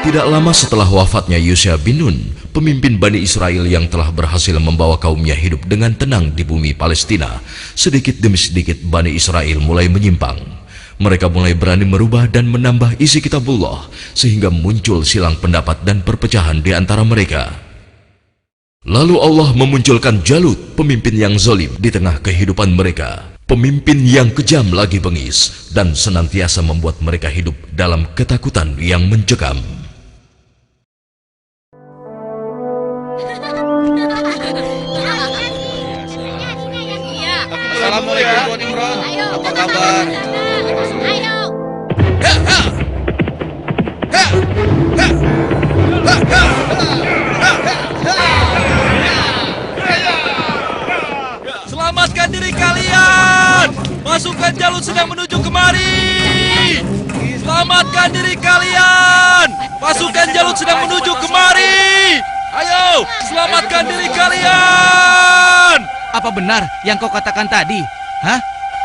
Tidak lama setelah wafatnya Yusha bin Nun, pemimpin Bani Israel yang telah berhasil membawa kaumnya hidup dengan tenang di bumi Palestina, sedikit demi sedikit Bani Israel mulai menyimpang. Mereka mulai berani merubah dan menambah isi kitabullah, sehingga muncul silang pendapat dan perpecahan di antara mereka. Lalu Allah memunculkan Jalut, pemimpin yang zalim di tengah kehidupan mereka. Pemimpin yang kejam lagi bengis dan senantiasa membuat mereka hidup dalam ketakutan yang mencekam. Assalamualaikum Tuan Imran. Apa kabar? Ayo. Selamatkan diri kalian! Pasukan Jalut sedang menuju kemari! Selamatkan diri kalian! Pasukan Jalut sedang menuju kemari! Ayo, selamatkan diri kalian! Apa benar yang kau katakan tadi? Hah?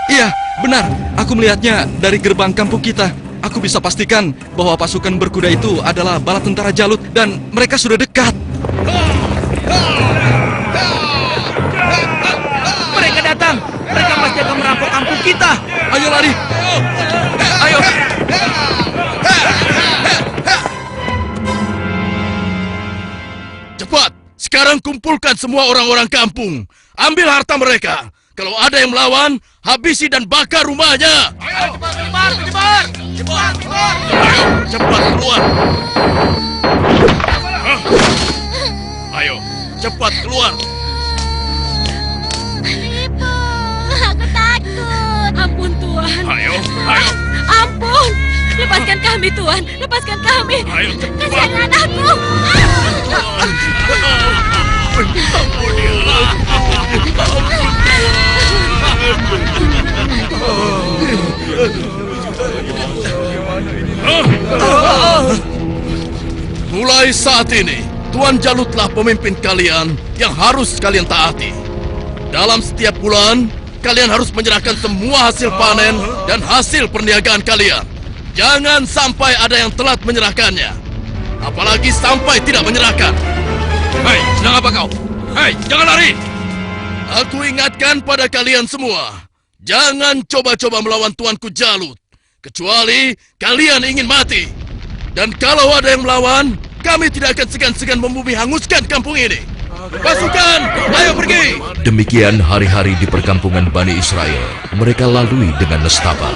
Iya, benar. Aku melihatnya dari gerbang kampung kita. Aku bisa pastikan bahwa pasukan berkuda itu adalah bala tentara Jalut dan mereka sudah dekat. Mereka datang! Mereka pasti akan merampok kampung kita! Ayo lari! Ayo! Cepat! Sekarang kumpulkan semua orang-orang kampung. Ambil harta mereka. Kalau ada yang melawan, habisi dan bakar rumahnya. Ayo, cepat, menyebar! Cepat! Ayo, cepat keluar. Ayo, cepat keluar. Ibu, aku takut. Ampun Tuhan. Ayo. Ampun. Lepaskan kami Tuhan. Lepaskan kami. Ayo, cepat. Kasihan anakku. Mulai saat ini, Tuan Jalutlah pemimpin kalian yang harus kalian taati. Dalam setiap bulan, kalian harus menyerahkan semua hasil panen dan hasil perniagaan kalian. Jangan sampai ada yang telat menyerahkannya. Apalagi sampai tidak menyerahkan. Hei, sedang apa kau? Hei, jangan lari! Aku ingatkan pada kalian semua, jangan coba-coba melawan Tuanku Jalut, kecuali kalian ingin mati. Dan kalau ada yang melawan, kami tidak akan segan-segan membumi hanguskan kampung ini. Pasukan, ayo pergi! Demikian hari-hari di perkampungan Bani Israel mereka lalui dengan nestapa.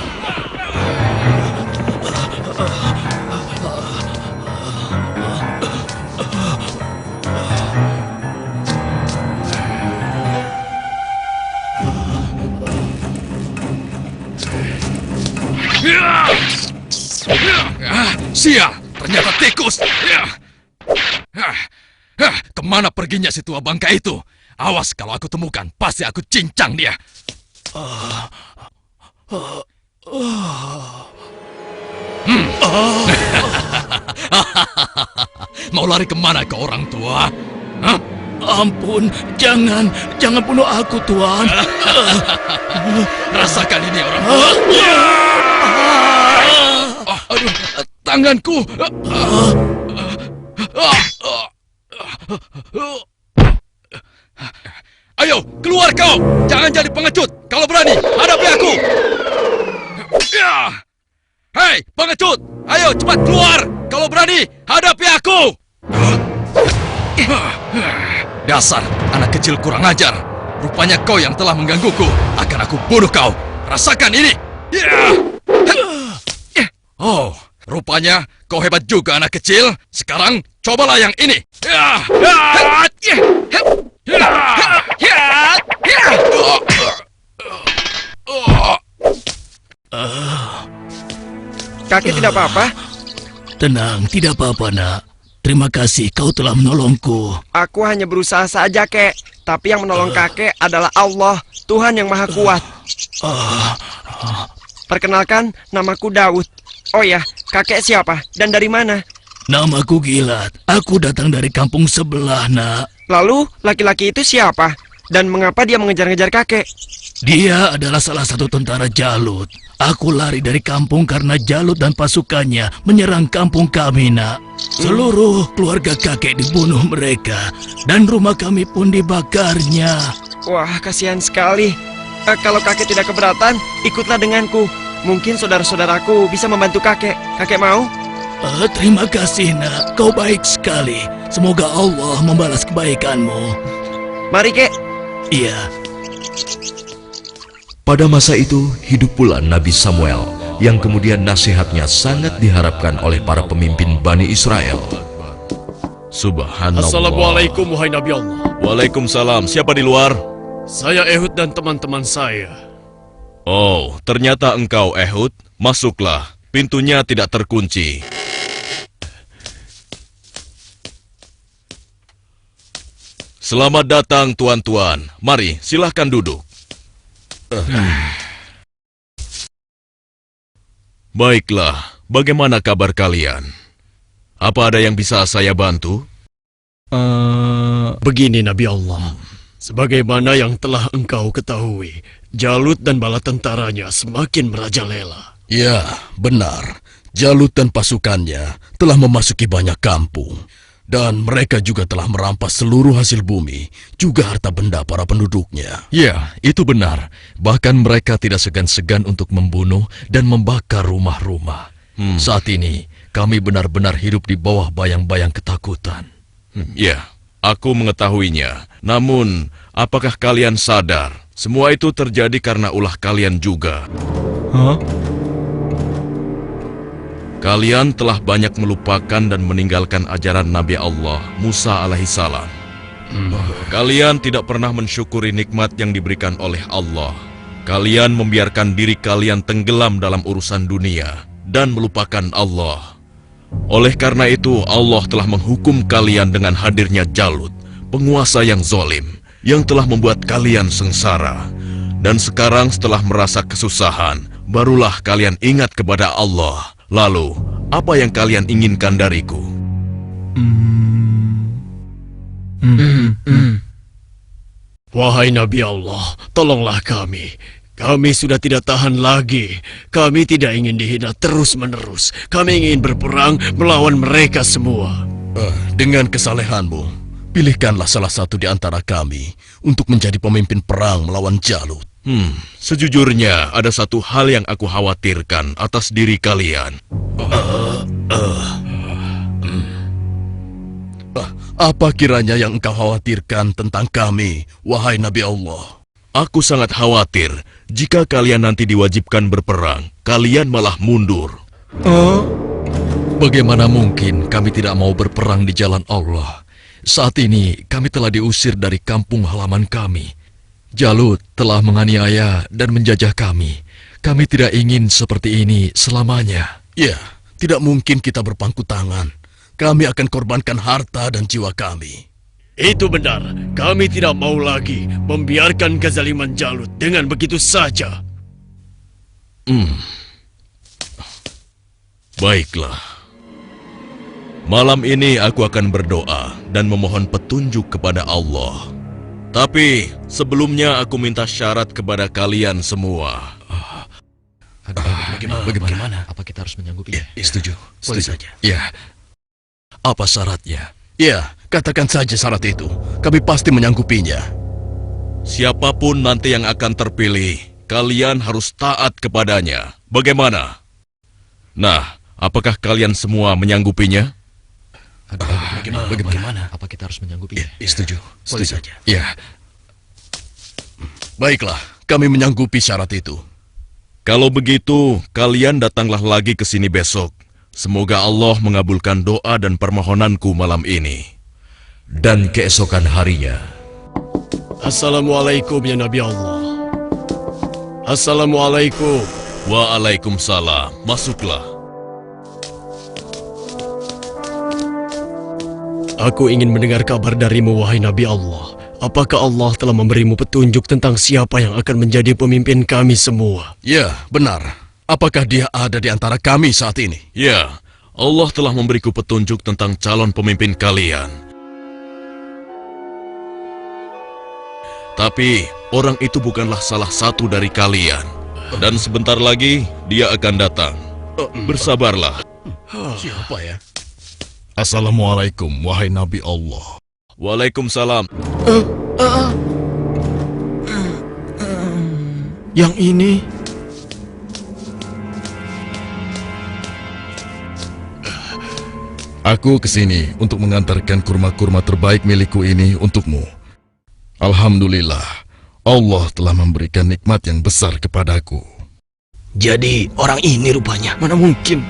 Sial, ternyata tikus. Kemana perginya si tua bangka itu? Awas kalau aku temukan, pasti aku cincang dia. Mau lari kemana kau orang tua? Hah? Ampun, jangan bunuh aku, Tuan. Rasakan ini orang tua. Aduh, tanganku. Ayo, keluar kau. Jangan jadi pengecut. Kalau berani, hadapi aku. Hei, pengecut. Ayo, cepat keluar. Kalau berani, hadapi aku. Dasar anak kecil kurang ajar. Rupanya kau yang telah menggangguku. Akan aku bunuh kau. Rasakan ini. Oh, rupanya kau hebat juga anak kecil. Sekarang cobalah yang ini. Kakek tidak apa-apa? Tenang, tidak apa-apa, nak. Terima kasih kau telah menolongku. Aku hanya berusaha saja, kek. Tapi yang menolong kakek adalah Allah, Tuhan yang Maha Kuat. Perkenalkan, namaku Daud. Oh ya, kakek siapa dan dari mana? Namaku Gilat. Aku datang dari kampung sebelah, nak. Lalu, laki-laki itu siapa? Dan mengapa dia mengejar-ngejar kakek? Dia adalah salah satu tentara Jalut. Aku lari dari kampung karena Jalut dan pasukannya menyerang kampung kami, nak. Seluruh keluarga kakek dibunuh mereka, dan rumah kami pun dibakarnya. Wah, kasihan sekali. Kalau kakek tidak keberatan, ikutlah denganku. Mungkin saudara-saudaraku bisa membantu kakek. Kakek mau? Terima kasih, nak. Kau baik sekali. Semoga Allah membalas kebaikanmu. Mari, kek. Iya. Pada masa itu, hidup pula Nabi Samuel, yang kemudian nasihatnya sangat diharapkan oleh para pemimpin Bani Israel. Subhanallah. Assalamualaikum wahai Nabi Allah. Waalaikumsalam. Siapa di luar? Saya Ehud dan teman-teman saya. Oh, ternyata engkau Ehud. Masuklah. Pintunya tidak terkunci. Selamat datang tuan-tuan. Mari, silahkan duduk. Baiklah, bagaimana kabar kalian? Apa ada yang bisa saya bantu? Begini Nabi Allah. Sebagaimana yang telah engkau ketahui, Jalut dan bala tentaranya semakin merajalela. Ya, benar. Jalut dan pasukannya telah memasuki banyak kampung. Dan mereka juga telah merampas seluruh hasil bumi, juga harta benda para penduduknya. Ya, itu benar. Bahkan mereka tidak segan-segan untuk membunuh dan membakar rumah-rumah. Saat ini, kami benar-benar hidup di bawah bayang-bayang ketakutan. Ya, aku mengetahuinya. Namun, apakah kalian sadar? Semua itu terjadi karena ulah kalian juga. Kalian telah banyak melupakan dan meninggalkan ajaran Nabi Allah, Musa alaihissalam. Kalian tidak pernah mensyukuri nikmat yang diberikan oleh Allah. Kalian membiarkan diri kalian tenggelam dalam urusan dunia dan melupakan Allah. Oleh karena itu, Allah telah menghukum kalian dengan hadirnya Jalut, penguasa yang zalim, yang telah membuat kalian sengsara. Dan sekarang setelah merasa kesusahan, barulah kalian ingat kepada Allah. Lalu, apa yang kalian inginkan dariku? Wahai Nabi Allah, tolonglah kami. Kami sudah tidak tahan lagi. Kami tidak ingin dihina terus-menerus. Kami ingin berperang melawan mereka semua. Dengan kesalehanmu, pilihkanlah salah satu di antara kami untuk menjadi pemimpin perang melawan Jalut. Sejujurnya, ada satu hal yang aku khawatirkan atas diri kalian. Apa kiranya yang engkau khawatirkan tentang kami, wahai Nabi Allah? Aku sangat khawatir jika kalian nanti diwajibkan berperang, kalian malah mundur. Bagaimana mungkin kami tidak mau berperang di jalan Allah? Saat ini kami telah diusir dari kampung halaman kami. Jalut telah menganiaya dan menjajah kami. Kami tidak ingin seperti ini selamanya. Ya, tidak mungkin kita berpangku tangan. Kami akan korbankan harta dan jiwa kami. Itu benar. Kami tidak mau lagi membiarkan kezaliman Jalut dengan begitu saja. Baiklah. Malam ini aku akan berdoa dan memohon petunjuk kepada Allah. Tapi sebelumnya aku minta syarat kepada kalian semua. Bagaimana? Apa kita harus menyanggupinya? Setuju. Saja. Ya. Apa syaratnya? Ya, katakan saja syarat itu. Kami pasti menyanggupinya. Siapapun nanti yang akan terpilih, kalian harus taat kepadanya. Bagaimana? Nah, apakah kalian semua menyanggupinya? Bagaimana? Apa kita harus menyanggupinya? Setuju. Saja. Ya. Baiklah, kami menyanggupi syarat itu. Kalau begitu, kalian datanglah lagi ke sini besok. Semoga Allah mengabulkan doa dan permohonanku malam ini. Dan keesokan harinya, Assalamualaikum ya Nabi Allah. Assalamualaikum. Waalaikumsalam. Masuklah. Aku ingin mendengar kabar darimu, wahai Nabi Allah. Apakah Allah telah memberimu petunjuk tentang siapa yang akan menjadi pemimpin kami semua? Ya, benar. Apakah dia ada di antara kami saat ini? Ya, Allah telah memberiku petunjuk tentang calon pemimpin kalian. Tapi orang itu bukanlah salah satu dari kalian. Dan sebentar lagi dia akan datang. Bersabarlah. Siapa ya? Assalamualaikum, wahai Nabi Allah. Waalaikumsalam. Yang ini... Aku kesini untuk mengantarkan kurma-kurma terbaik milikku ini untukmu. Alhamdulillah, Allah telah memberikan nikmat yang besar kepadaku. Jadi orang ini rupanya. Mana mungkin?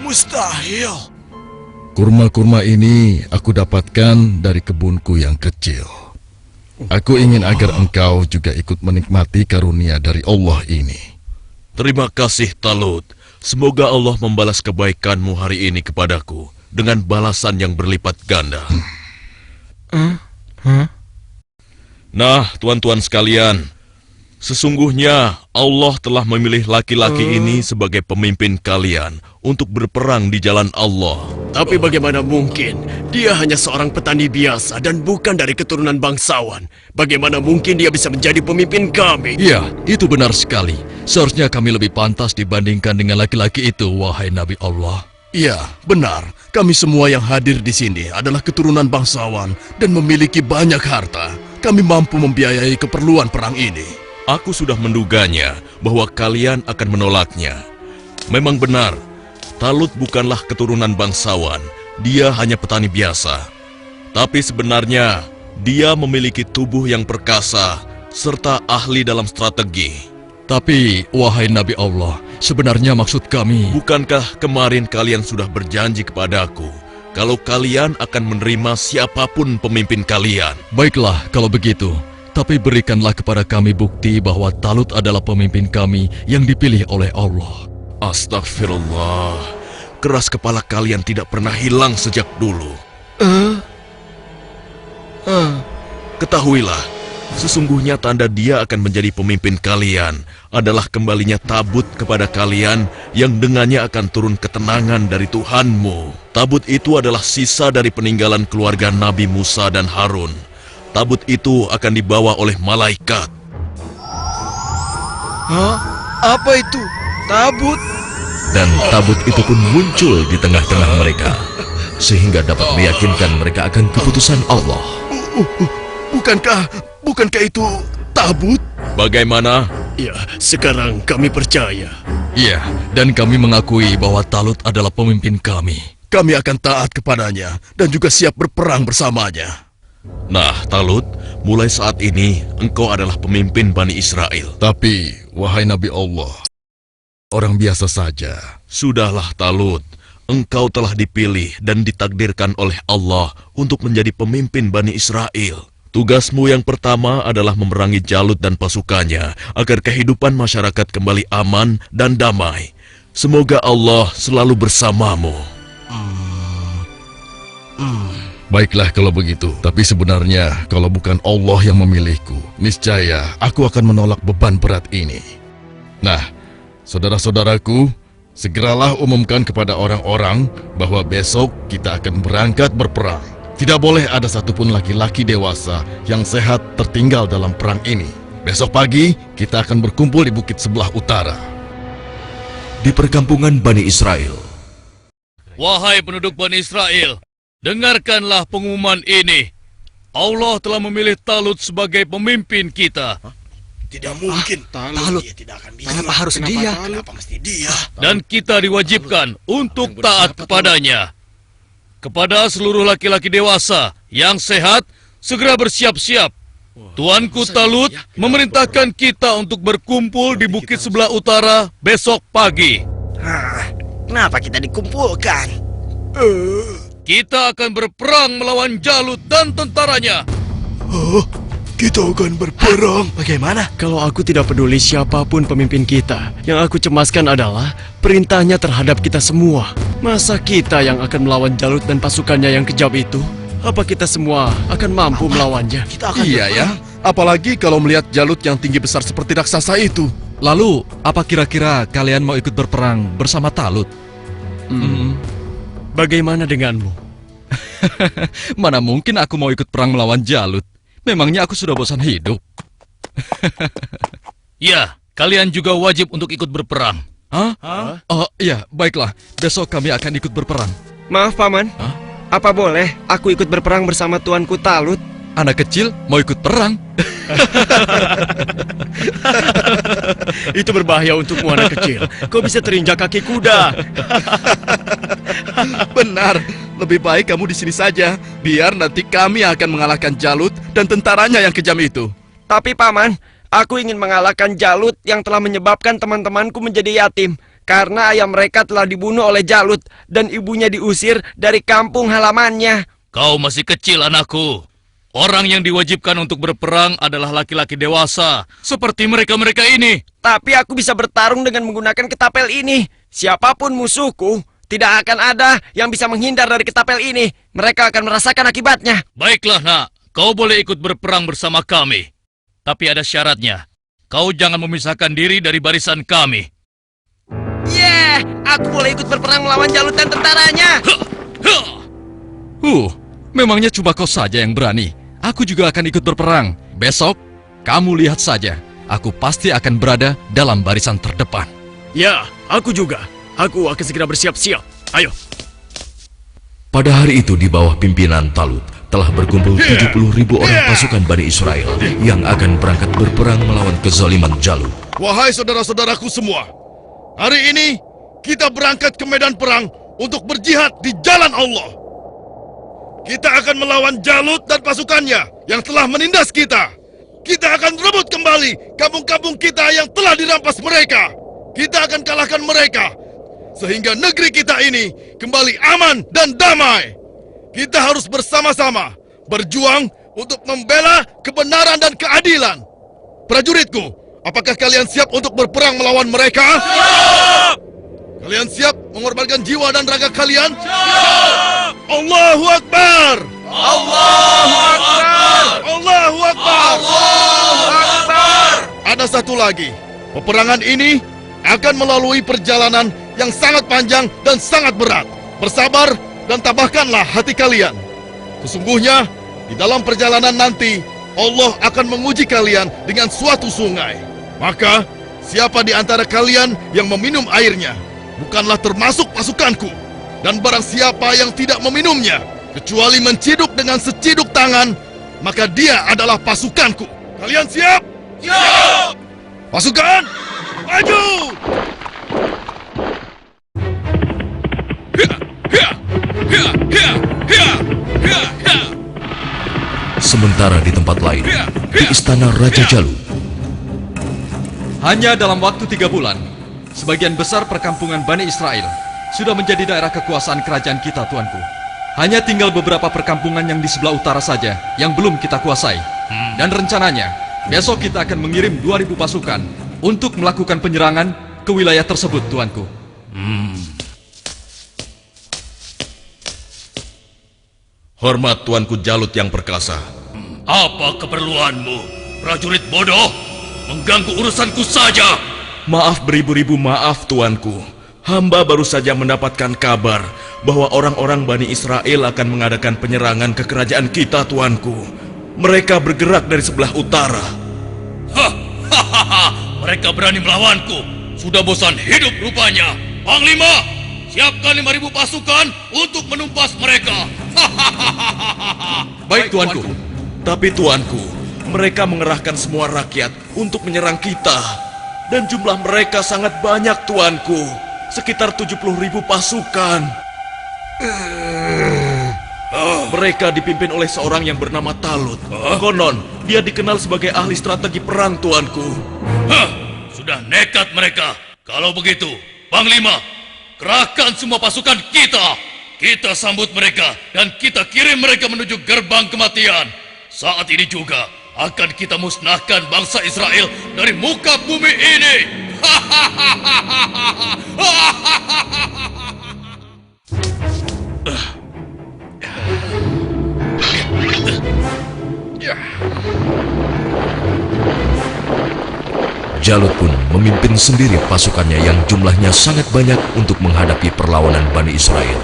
Mustahil. Kurma-kurma ini aku dapatkan dari kebunku yang kecil. Aku ingin agar engkau juga ikut menikmati karunia dari Allah ini. Terima kasih Talut. Semoga Allah membalas kebaikanmu hari ini kepadaku dengan balasan yang berlipat ganda. Nah, tuan-tuan sekalian, sesungguhnya Allah telah memilih laki-laki ini sebagai pemimpin kalian untuk berperang di jalan Allah. Tapi bagaimana mungkin? Dia hanya seorang petani biasa dan bukan dari keturunan bangsawan. Bagaimana mungkin dia bisa menjadi pemimpin kami? Iya, itu benar sekali. Seharusnya kami lebih pantas dibandingkan dengan laki-laki itu, wahai Nabi Allah. Iya, benar. Kami semua yang hadir di sini adalah keturunan bangsawan dan memiliki banyak harta. Kami mampu membiayai keperluan perang ini. Aku sudah menduganya bahwa kalian akan menolaknya. Memang benar, Talut bukanlah keturunan bangsawan. Dia hanya petani biasa. Tapi sebenarnya, dia memiliki tubuh yang perkasa serta ahli dalam strategi. Tapi, wahai Nabi Allah, sebenarnya maksud kami... Bukankah kemarin kalian sudah berjanji kepadaku kalau kalian akan menerima siapapun pemimpin kalian? Baiklah, kalau begitu. Tapi berikanlah kepada kami bukti bahwa Talut adalah pemimpin kami yang dipilih oleh Allah. Astagfirullah. Keras kepala kalian tidak pernah hilang sejak dulu. Ketahuilah, sesungguhnya tanda dia akan menjadi pemimpin kalian adalah kembalinya tabut kepada kalian yang dengannya akan turun ketenangan dari Tuhanmu. Tabut itu adalah sisa dari peninggalan keluarga Nabi Musa dan Harun. Tabut itu akan dibawa oleh malaikat. Hah? Apa itu? Tabut? Dan tabut itu pun muncul di tengah-tengah mereka, sehingga dapat meyakinkan mereka akan keputusan Allah. Bukankah itu tabut? Bagaimana? Ya, sekarang kami percaya. Iya, dan kami mengakui bahwa Talut adalah pemimpin kami. Kami akan taat kepadanya dan juga siap berperang bersamanya. Nah, Talut, mulai saat ini engkau adalah pemimpin Bani Israel. Tapi, wahai Nabi Allah, orang biasa saja. Sudahlah, Talut. Engkau telah dipilih dan ditakdirkan oleh Allah untuk menjadi pemimpin Bani Israel. Tugasmu yang pertama adalah memerangi Jalut dan pasukannya agar kehidupan masyarakat kembali aman dan damai. Semoga Allah selalu bersamamu. Baiklah kalau begitu, tapi sebenarnya kalau bukan Allah yang memilihku, niscaya aku akan menolak beban berat ini. Nah, saudara-saudaraku, segeralah umumkan kepada orang-orang bahwa besok kita akan berangkat berperang. Tidak boleh ada satupun laki-laki dewasa yang sehat tertinggal dalam perang ini. Besok pagi, kita akan berkumpul di bukit sebelah utara. Di perkampungan Bani Israel, Wahai penduduk Bani Israel, dengarkanlah pengumuman ini. Allah telah memilih Talut sebagai pemimpin kita. Tidak mungkin. Talut. Dia tidak akan bisa. Kenapa harus dia? Kenapa mesti dia? Dan kita diwajibkan untuk taat kepadanya. Kepada seluruh laki-laki dewasa yang sehat, segera bersiap-siap. Tuanku Talut memerintahkan kita untuk berkumpul di bukit sebelah utara besok pagi. Kenapa kita dikumpulkan? Kita akan berperang melawan Jalut dan tentaranya. Kita akan berperang. Bagaimana? Kalau aku tidak peduli siapapun pemimpin kita, yang aku cemaskan adalah perintahnya terhadap kita semua. Masa kita yang akan melawan Jalut dan pasukannya yang kejam itu? Apa kita semua akan mampu melawannya? Kita akan Iya ya, apalagi kalau melihat Jalut yang tinggi besar seperti raksasa itu. Lalu, apa kira-kira kalian mau ikut berperang bersama Talut? Bagaimana denganmu? Mana mungkin aku mau ikut perang melawan Jalut. Memangnya aku sudah bosan hidup? Ya, kalian juga wajib untuk ikut berperang. Hah? Oh, iya, baiklah. Besok kami akan ikut berperang. Maaf, Paman. Apa boleh aku ikut berperang bersama tuanku Talut? Anak kecil mau ikut perang? Itu berbahaya untukmu anak kecil. Kau bisa terinjak kaki kuda. Benar, lebih baik kamu di sini saja. Biar nanti kami akan mengalahkan Jalut dan tentaranya yang kejam itu. Tapi Paman, aku ingin mengalahkan Jalut yang telah menyebabkan teman-temanku menjadi yatim. Karena ayah mereka telah dibunuh oleh Jalut dan ibunya diusir dari kampung halamannya. Kau masih kecil, anakku. Orang yang diwajibkan untuk berperang adalah laki-laki dewasa, seperti mereka-mereka ini. Tapi aku bisa bertarung dengan menggunakan ketapel ini. Siapapun musuhku, tidak akan ada yang bisa menghindar dari ketapel ini. Mereka akan merasakan akibatnya. Baiklah, nak. Kau boleh ikut berperang bersama kami. Tapi ada syaratnya. Kau jangan memisahkan diri dari barisan kami. Aku boleh ikut berperang melawan Jalut dan tentaranya. Memangnya cuma kau saja yang berani. Aku juga akan ikut berperang. Besok, kamu lihat saja. Aku pasti akan berada dalam barisan terdepan. Ya, aku juga. Aku akan segera bersiap-siap. Ayo. Pada hari itu di bawah pimpinan Talut telah berkumpul 70.000 orang pasukan Bani Israel yang akan berangkat berperang melawan kezaliman Jalut. Wahai saudara-saudaraku semua, hari ini kita berangkat ke medan perang untuk berjihad di jalan Allah. Kita akan melawan Jalut dan pasukannya yang telah menindas kita. Kita akan rebut kembali kampung-kampung kita yang telah dirampas mereka. Kita akan kalahkan mereka, sehingga negeri kita ini kembali aman dan damai. Kita harus bersama-sama berjuang untuk membela kebenaran dan keadilan. Prajuritku, apakah kalian siap untuk berperang melawan mereka? Siap! Kalian siap mengorbankan jiwa dan raga kalian? Siap! Allahu Akbar! Allahu Akbar! Allahu Akbar! Allahu Akbar! Ada satu lagi. Peperangan ini akan melalui perjalanan yang sangat panjang dan sangat berat. Bersabar dan tabahkanlah hati kalian. Sesungguhnya, di dalam perjalanan nanti, Allah akan menguji kalian dengan suatu sungai. Maka, siapa di antara kalian yang meminum airnya, bukanlah termasuk pasukanku. Dan barang siapa yang tidak meminumnya, kecuali menciduk dengan seciduk tangan, maka dia adalah pasukanku. Kalian siap? Siap! Pasukan, maju! Sementara di tempat lain, di istana Raja Jalut, Hanya dalam waktu 3 bulan, sebagian besar perkampungan Bani Israel sudah menjadi daerah kekuasaan kerajaan kita, tuanku. Hanya tinggal beberapa perkampungan yang di sebelah utara saja yang belum kita kuasai. Dan rencananya, besok kita akan mengirim 2.000 pasukan untuk melakukan penyerangan ke wilayah tersebut, tuanku. Hormat Tuanku Jalut yang perkasa. Apa keperluanmu, prajurit bodoh? Mengganggu urusanku saja. Maaf beribu-ribu maaf Tuanku. Hamba baru saja mendapatkan kabar bahwa orang-orang Bani Israel akan mengadakan penyerangan ke kerajaan kita, Tuanku. Mereka bergerak dari sebelah utara. Mereka berani melawanku. Sudah bosan hidup rupanya. Panglima, siapkan 5.000 pasukan untuk menumpas mereka. Baik, tuanku. Tapi Tuanku, mereka mengerahkan semua rakyat untuk menyerang kita. Dan jumlah mereka sangat banyak, Tuanku. Sekitar 70.000 pasukan. Mereka dipimpin oleh seorang yang bernama Talut. Konon, dia dikenal sebagai ahli strategi perang, Tuanku. Sudah nekat mereka. Kalau begitu, Panglima, kerahkan semua pasukan kita. Kita sambut mereka dan kita kirim mereka menuju gerbang kematian. Saat ini juga akan kita musnahkan bangsa Israel dari muka bumi ini. Jalut pun memimpin sendiri pasukannya yang jumlahnya sangat banyak untuk menghadapi perlawanan Bani Israel.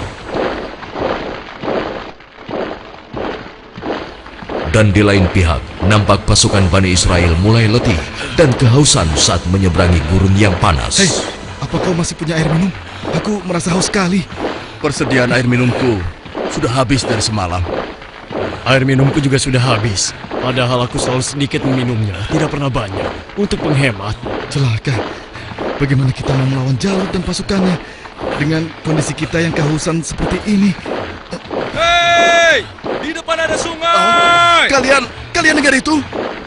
Dan di lain pihak, nampak pasukan Bani Israel mulai letih dan kehausan saat menyeberangi gurun yang panas. Hei, apa kau masih punya air minum? Aku merasa haus sekali. Persediaan air minumku sudah habis dari semalam. Air minumku juga sudah habis. Padahal aku selalu sedikit meminumnya, tidak pernah banyak. Untuk menghemat. Celaka. Bagaimana kita mau melawan Jalut dan pasukannya dengan kondisi kita yang kehausan seperti ini? Hei! Di depan ada sungai! Kalian dengar itu?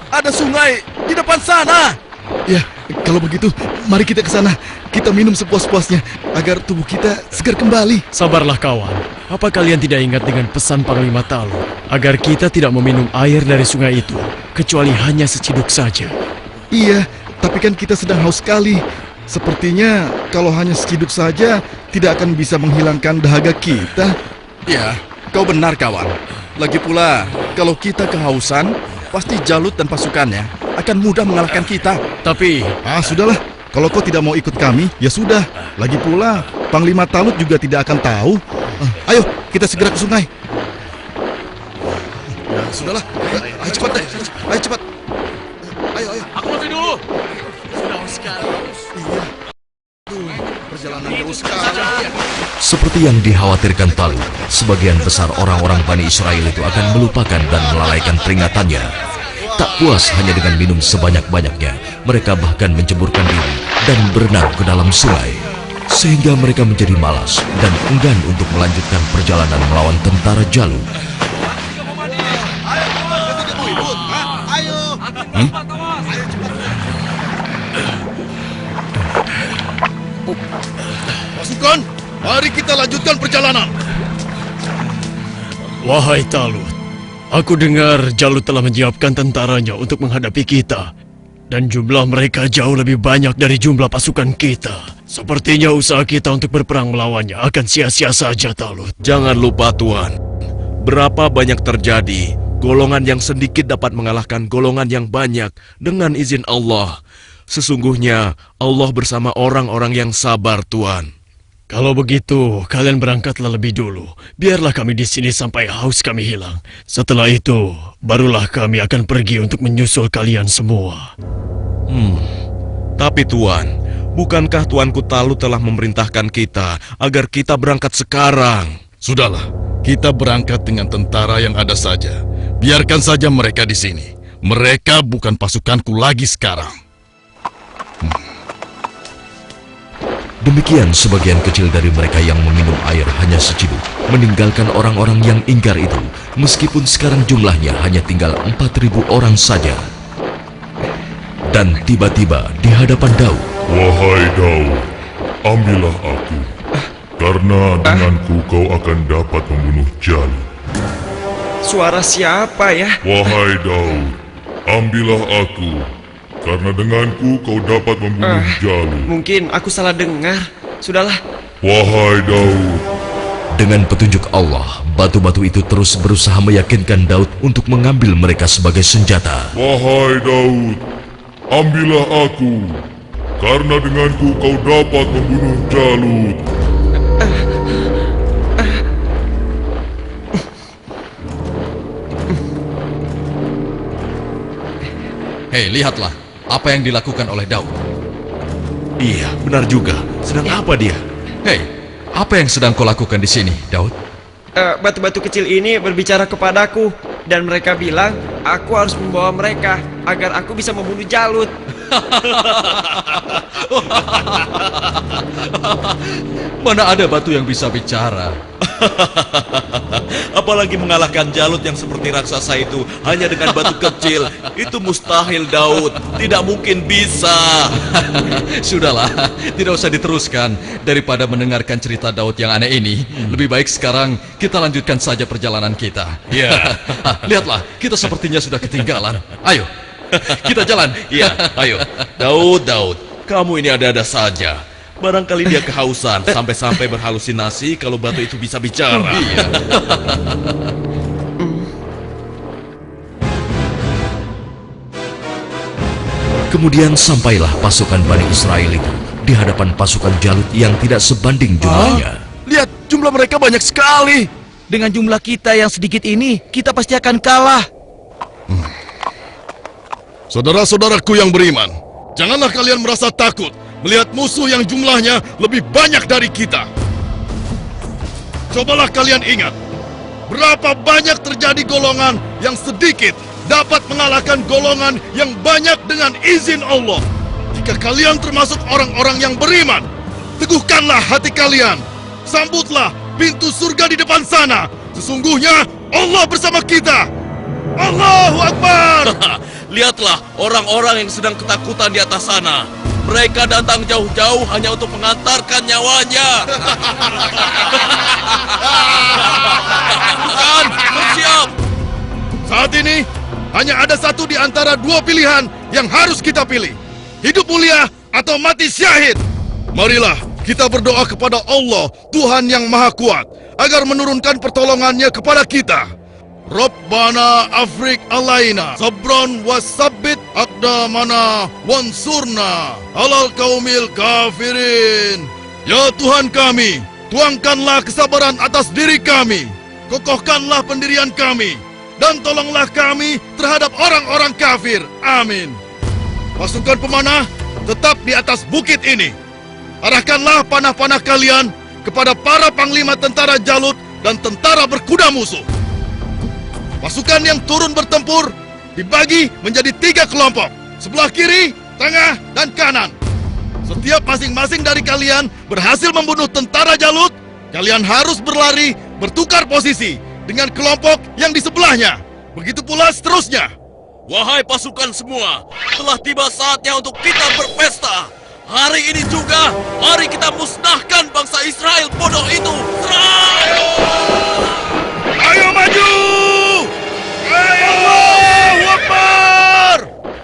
Ada sungai di depan sana. Ya, kalau begitu, mari kita ke sana. Kita minum sepuas-puasnya agar tubuh kita segar kembali. Sabarlah kawan. Apa kalian tidak ingat dengan pesan Panglima Talut agar kita tidak meminum air dari sungai itu, kecuali hanya seciduk saja? Iya, tapi kan kita sedang haus sekali. Sepertinya kalau hanya seciduk saja tidak akan bisa menghilangkan dahaga kita. Ya, kau benar kawan. Lagi pula, kalau kita kehausan, pasti Jalut dan pasukannya akan mudah mengalahkan kita. Tapi, Sudahlah. Kalau kau tidak mau ikut kami, ya sudah. Lagi pula, Panglima Talut juga tidak akan tahu. Ayo, kita segera ke sungai. Ya, sudahlah. Ayo cepat deh. Ayo cepat. Ayo. Aku mati dulu! Perjalanan terus sekali. Seperti yang dikhawatirkan Talut, sebagian besar orang-orang Bani Israel itu akan melupakan dan melalaikan peringatannya. Tak puas hanya dengan minum sebanyak-banyaknya, mereka bahkan menceburkan diri dan berenang ke dalam sungai. Sehingga mereka menjadi malas dan enggan untuk melanjutkan perjalanan melawan tentara Jalut. Pasukan, mari kita lanjutkan perjalanan. wahai Talut, aku dengar Jalut telah menyiapkan tentaranya untuk menghadapi kita. Dan jumlah mereka jauh lebih banyak dari jumlah pasukan kita. Sepertinya usaha kita untuk berperang melawannya akan sia-sia saja, Talut. Jangan lupa Tuan, berapa banyak terjadi, golongan yang sedikit dapat mengalahkan golongan yang banyak dengan izin Allah. Sesungguhnya Allah bersama orang-orang yang sabar, Tuan. Kalau begitu, kalian berangkatlah lebih dulu. Biarlah kami di sini sampai haus kami hilang. Setelah itu, barulah kami akan pergi untuk menyusul kalian semua. Tapi Tuan, bukankah Tuanku Talut telah memerintahkan kita agar kita berangkat sekarang? Sudahlah, kita berangkat dengan tentara yang ada saja. Biarkan saja mereka di sini. Mereka bukan pasukanku lagi sekarang. Demikian sebagian kecil dari mereka yang meminum air hanya seciduk, meninggalkan orang-orang yang ingkar itu, meskipun sekarang jumlahnya hanya tinggal 4.000 orang saja. Dan tiba-tiba di hadapan Daud, Wahai Daud, ambillah aku, karena denganku kau akan dapat membunuh Jalut. Suara siapa ya? Wahai Daud, ambillah aku, karena denganku kau dapat membunuh Jalut. Mungkin aku salah dengar. Sudahlah. Wahai Daud, dengan petunjuk Allah, batu-batu itu terus berusaha meyakinkan Daud untuk mengambil mereka sebagai senjata. wahai Daud, ambillah aku, karena denganku kau dapat membunuh Jalut. Hei, lihatlah apa yang dilakukan oleh Daud. Iya, benar juga. Sedang apa dia? Hei, apa yang sedang kau lakukan di sini, Daud? Batu-batu kecil ini berbicara kepadaku. Dan mereka bilang, aku harus membawa mereka agar aku bisa membunuh Jalut. Mana ada batu yang bisa bicara? Apalagi mengalahkan Jalut yang seperti raksasa itu hanya dengan batu kecil. Itu mustahil, Daud. Tidak mungkin bisa. Sudahlah, tidak usah diteruskan. Daripada mendengarkan cerita Daud yang aneh ini, lebih baik sekarang kita lanjutkan saja perjalanan kita. Ya. Lihatlah, kita sepertinya sudah ketinggalan. Ayo, kita jalan. Iya, ayo. Daud, kamu ini ada-ada saja. Barangkali dia kehausan sampai-sampai berhalusinasi kalau batu itu bisa bicara. Iya. Kemudian sampailah pasukan Bani Israel itu di hadapan pasukan Jalut yang tidak sebanding jumlahnya. Lihat, jumlah mereka banyak sekali. Dengan jumlah kita yang sedikit ini, kita pasti akan kalah. Saudara-saudaraku yang beriman, janganlah kalian merasa takut melihat musuh yang jumlahnya lebih banyak dari kita. Cobalah kalian ingat, berapa banyak terjadi golongan yang sedikit dapat mengalahkan golongan yang banyak dengan izin Allah. Jika kalian termasuk orang-orang yang beriman, teguhkanlah hati kalian. Sambutlah pintu surga di depan sana. Sesungguhnya Allah bersama kita. Allahu Akbar! Lihatlah orang-orang yang sedang ketakutan di atas sana. Mereka datang jauh-jauh hanya untuk mengantarkan nyawanya. Kan, bersiap! Saat ini, hanya ada satu di antara dua pilihan yang harus kita pilih. Hidup mulia atau mati syahid. Marilah kita berdoa kepada Allah, Tuhan yang Maha Kuat, agar menurunkan pertolongannya kepada kita. Rabbana afrik alaina sabron wasabbit aqdamana wansurna alal kaumil kafirin. Ya Tuhan kami, tuangkanlah kesabaran atas diri kami, kokohkanlah pendirian kami, dan tolonglah kami terhadap orang-orang kafir. Amin. Pasukan pemanah tetap di atas bukit ini. Arahkanlah panah-panah kalian kepada para panglima tentara Jalut dan tentara berkuda musuh. Pasukan yang turun bertempur dibagi menjadi 3 kelompok, sebelah kiri, tengah, dan kanan. Setiap masing-masing dari kalian berhasil membunuh tentara Jalut, kalian harus berlari bertukar posisi dengan kelompok yang di sebelahnya. Begitu pula seterusnya. Wahai pasukan semua, telah tiba saatnya untuk kita berpesta. Hari ini juga, mari kita musnahkan bangsa Israel bodoh itu. Serang! Ayo maju! Ayo! Allahu Akbar!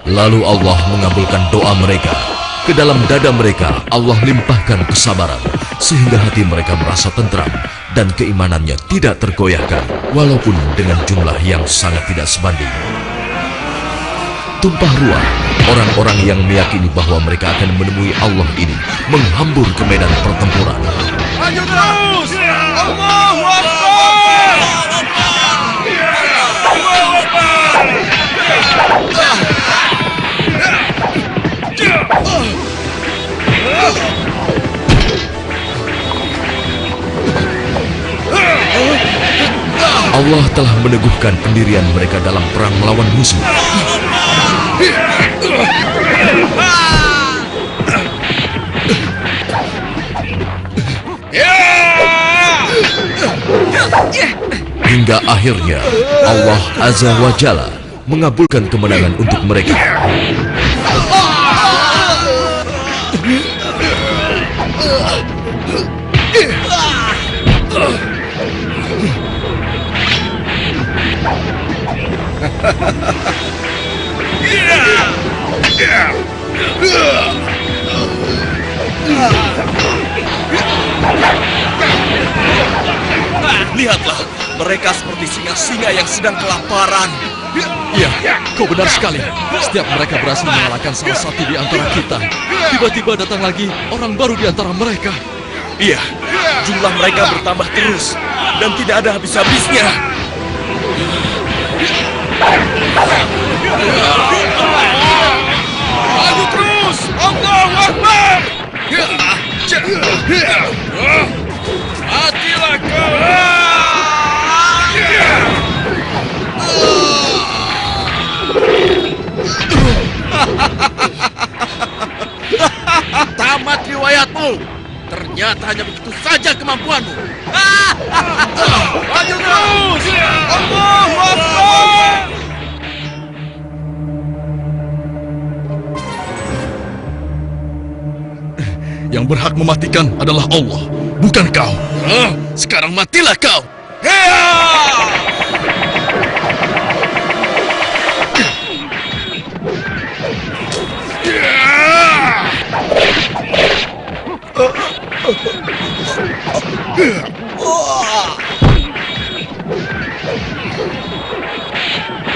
Lalu Allah mengabulkan doa mereka. Ke dalam dada mereka Allah limpahkan kesabaran, sehingga hati mereka merasa tentram dan keimanannya tidak tergoyahkan, walaupun dengan jumlah yang sangat tidak sebanding. Tumpah ruah, orang-orang yang meyakini bahwa mereka akan menemui Allah ini menghambur ke medan pertempuran. Maju terus! Allahu Akbar! Allahu Akbar! Allah telah meneguhkan pendirian mereka dalam perang melawan musuh. Hingga akhirnya Allah Azza wa Jalla mengabulkan kemenangan untuk mereka. Lihatlah, mereka seperti singa-singa yang sedang kelaparan. Iya, kau benar sekali. Setiap mereka berhasil mengalahkan salah satu di antara kita, tiba-tiba datang lagi orang baru di antara mereka. Iya, jumlah mereka bertambah terus dan tidak ada habis-habisnya. Maju terus! Allahu Akbar! Matilah kau! Tamat riwayatmu. Ternyata hanya begitu saja kemampuanmu. Maju terus! Allahu Akbar! Yang berhak mematikan adalah Allah, bukan kau. Sekarang matilah kau.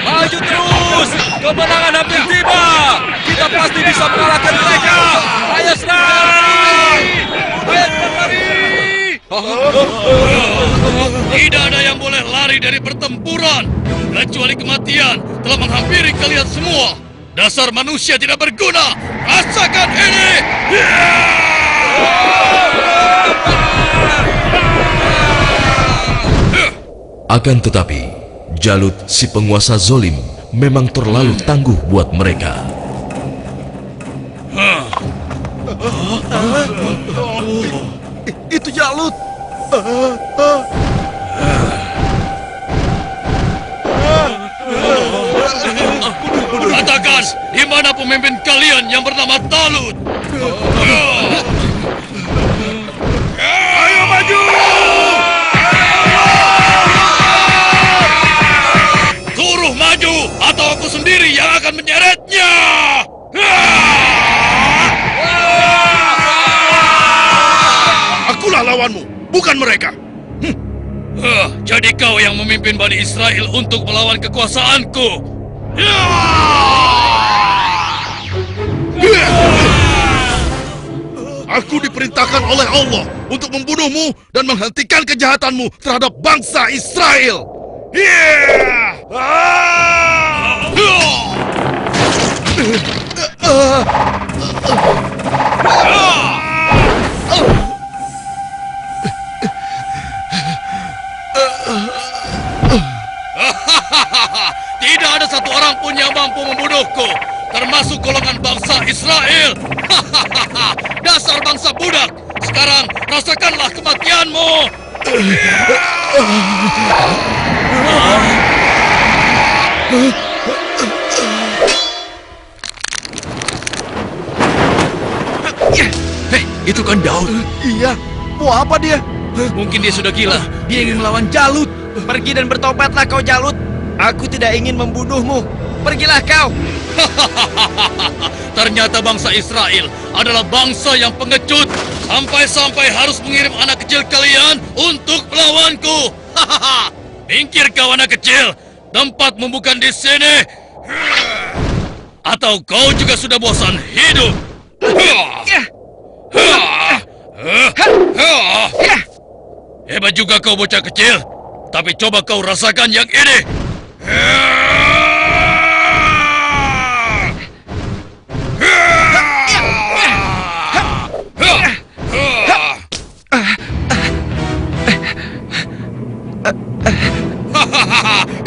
Maju terus! Kemenangan hampir tiba! Kita pasti bisa mengalahkan mereka! Ayo serang! Ayo lari! Tidak ada yang boleh lari dari pertempuran, kecuali kematian telah menghampiri kalian semua. Dasar manusia tidak berguna. Rasakan ini. Akan tetapi, Jalut si penguasa zolim memang terlalu tangguh buat mereka. Itu Jalut. Katakan, di mana pemimpin kalian yang bernama Talut? Ayo maju! Suruh maju, atau aku sendiri yang akan menyeretnya! Akulah lawanmu, bukan mereka. Jadi kau yang memimpin Bani Israel untuk melawan kekuasaanku. Aku diperintahkan oleh Allah untuk membunuhmu dan menghentikan kejahatanmu terhadap bangsa Israel. Tidak ada satu orang pun yang mampu membunuhku, termasuk golongan bangsa Israel. Dasar bangsa budak. Sekarang rasakanlah kematianmu. Hei, itu kan Daud. Iya, mau apa dia? Mungkin dia sudah gila. Dia ingin melawan Jalut. Pergi dan bertobatlah kau Jalut. Aku tidak ingin membunuhmu. Pergilah kau. Ternyata bangsa Israel adalah bangsa yang pengecut. Sampai-sampai harus mengirim anak kecil kalian untuk melawanku. Minggir kau anak kecil. Tempatmu bukan di sini. Atau kau juga sudah bosan hidup. Hebat juga kau bocah kecil. Tapi coba kau rasakan yang ini.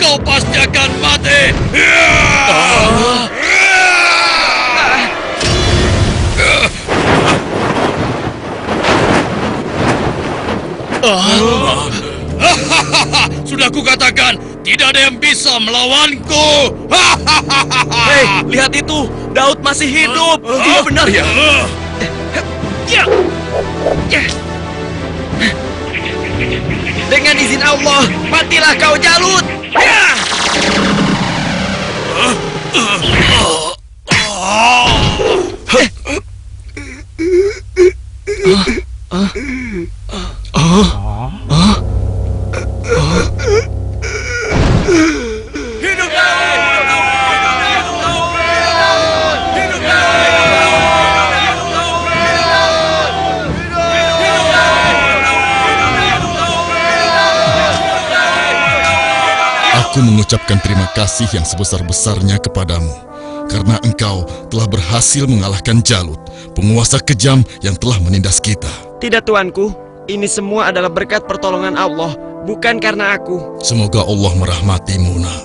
Kau pasti akan mati. Sudah kukatakan, tidak ada yang bisa melawanku. Hei, lihat itu. Daud masih hidup. Iya benar ya. Dengan izin Allah, matilah kau Jalut. Aku mengucapkan terima kasih yang sebesar-besarnya kepadamu, karena engkau telah berhasil mengalahkan Jalut, penguasa kejam yang telah menindas kita. Tidak tuanku, ini semua adalah berkat pertolongan Allah, bukan karena aku. Semoga Allah merahmatimu, nak.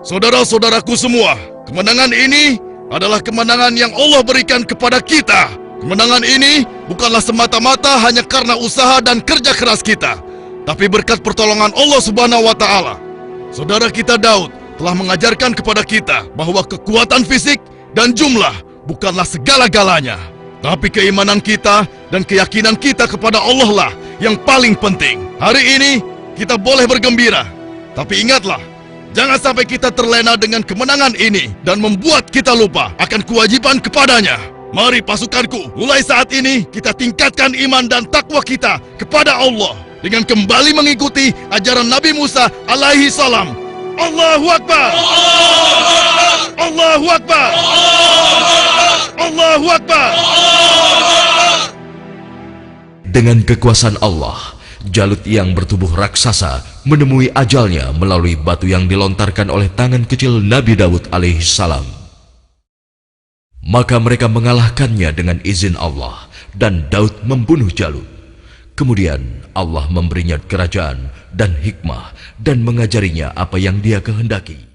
Saudara-saudaraku semua, kemenangan ini adalah kemenangan yang Allah berikan kepada kita. Kemenangan ini bukanlah semata-mata hanya karena usaha dan kerja keras kita, tapi berkat pertolongan Allah Subhanahu wa Ta'ala. Saudara kita Daud telah mengajarkan kepada kita bahwa kekuatan fisik dan jumlah bukanlah segala-galanya, tapi keimanan kita dan keyakinan kita kepada Allah lah yang paling penting. Hari ini kita boleh bergembira, tapi ingatlah, jangan sampai kita terlena dengan kemenangan ini dan membuat kita lupa akan kewajiban kepadanya. Mari pasukanku, mulai saat ini kita tingkatkan iman dan takwa kita kepada Allah dengan kembali mengikuti ajaran Nabi Musa alaihi salam. Allahu Akbar! Allahu Akbar! Allahu Akbar! Dengan kekuasaan Allah, Jalut yang bertubuh raksasa menemui ajalnya melalui batu yang dilontarkan oleh tangan kecil Nabi Daud alaihissalam. Maka mereka mengalahkannya dengan izin Allah, dan Daud membunuh Jalut. Kemudian Allah memberinya kerajaan dan hikmah dan mengajarinya apa yang Dia kehendaki.